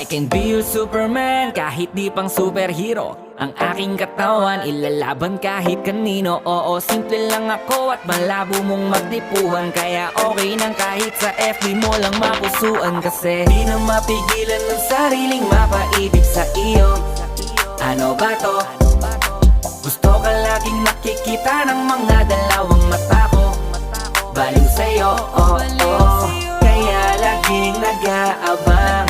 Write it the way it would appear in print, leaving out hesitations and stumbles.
I can be your Superman kahit di pang superhero. Ang aking katawan ilalaban kahit kanino. Oo, simple lang ako at malabo mong magdipuhan. Kaya okay nang kahit sa FB mo lang mapusuan. Kasi di na mapigilan ng sariling mapaibig sa iyo. Ano ba to? Gusto ka laging nakikita ng mga dalawang mata ko. Baliw sa'yo, oh, oh. Kaya laging nag-aabang.